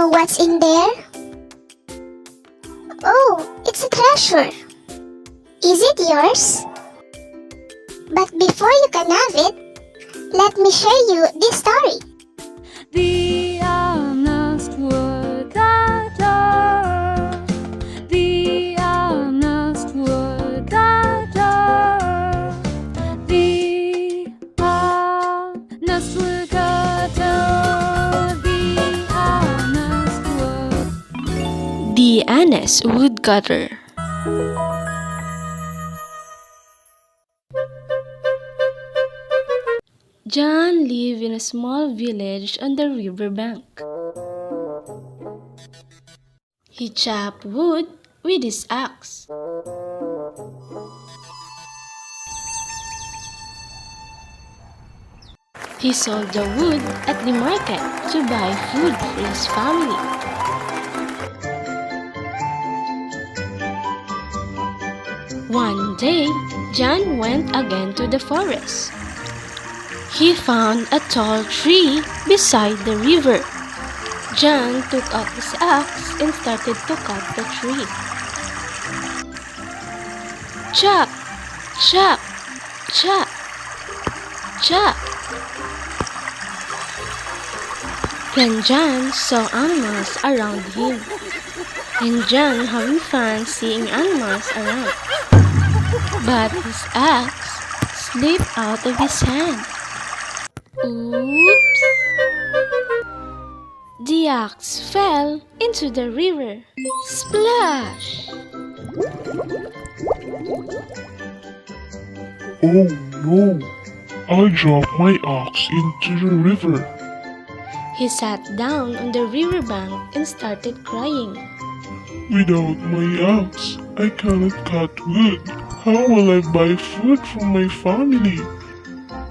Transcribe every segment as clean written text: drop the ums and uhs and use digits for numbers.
know what's in there? Oh, it's a treasure. Is it yours? But before you can have it, let me share you this story. The honest woodcutter, the honest woodcutter, the honest woodcutter, the honest woodcutter. The honest woodcutter. John lived in a small village on the river bank. He chopped wood with his axe. He sold the wood at the market to buy food for his family. One day, John went again to the forest. He found a tall tree beside the river. John took out his axe and started to cut the tree. Chop! Chop! Chop! Chop! Then John saw animals around him. And John having fun seeing animals around. But his axe slipped out of his hand. Oops! The axe fell into the river. Splash! Oh no! I dropped my axe into the river. He sat down on the riverbank and started crying. Without my axe, I cannot cut wood. How will I buy food for my family?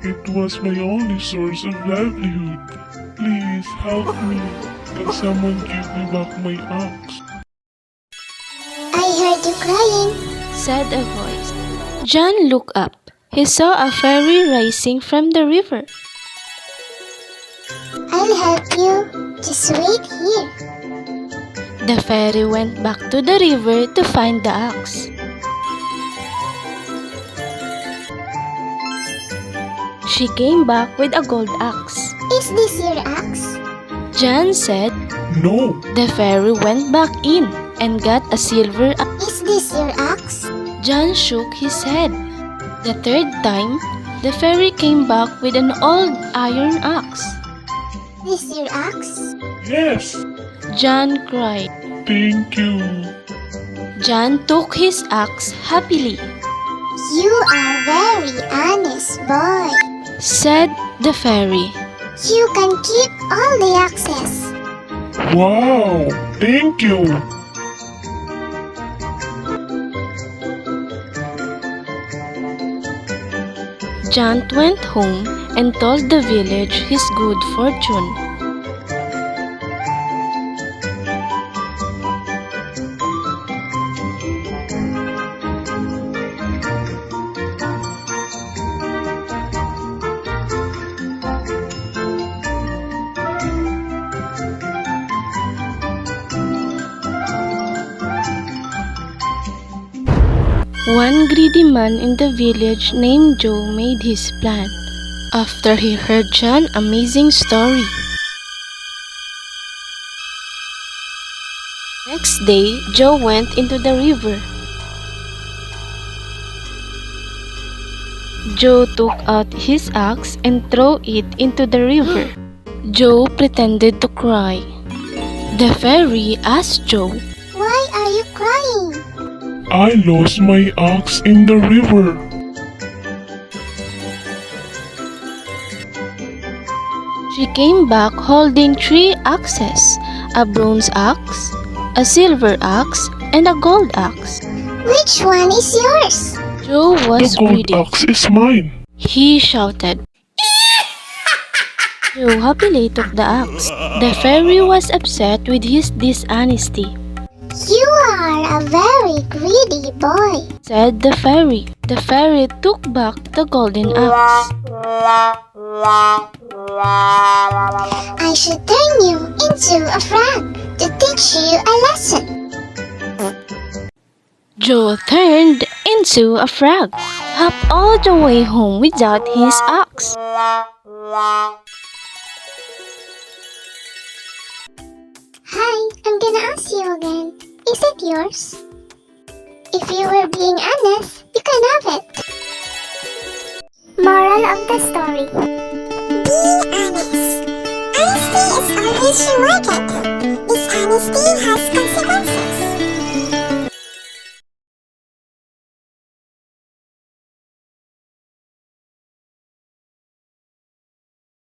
It was my only source of livelihood. Please help me. Can someone give me back my axe? I heard you crying, Said a voice. John looked up. He saw a fairy rising from the river. I'll help you. Just wait here. The fairy went back to the river to find the axe. She came back with a gold axe. Is this your axe? John said. No! The fairy went back in and got a silver axe. Is this your axe? John shook his head. The third time, the fairy came back with an old iron axe. This your axe? Yes! John cried. Thank you! John took his axe happily. You are very honest boy. Said the fairy. You can keep all the axes. Wow! Thank you! John went home and told the village his good fortune. One greedy man in the village named Joe made his plan after he heard John's amazing story. Next day, Joe went into the river. Joe took out his axe and threw it into the river. Joe pretended to cry. The fairy asked Joe, Why are you crying? I lost my axe in the river. She came back holding 3 axes, a bronze axe, a silver axe, and a gold axe. Which one is yours? Joe was The gold greedy. axe is mine. He shouted. Joe happily took the axe. The fairy was upset with his dishonesty. You are a very greedy boy. Said the fairy. The fairy took back the golden axe. I should turn you into a frog. to teach you a lesson. Joe turned into a frog, hopped all the way home without his ox. Hi, I'm gonna ask you again. Is it yours? If you were being honest, you can have it. Moral of the story. Be honest. Honesty is always rewarded. Dishonesty has consequences.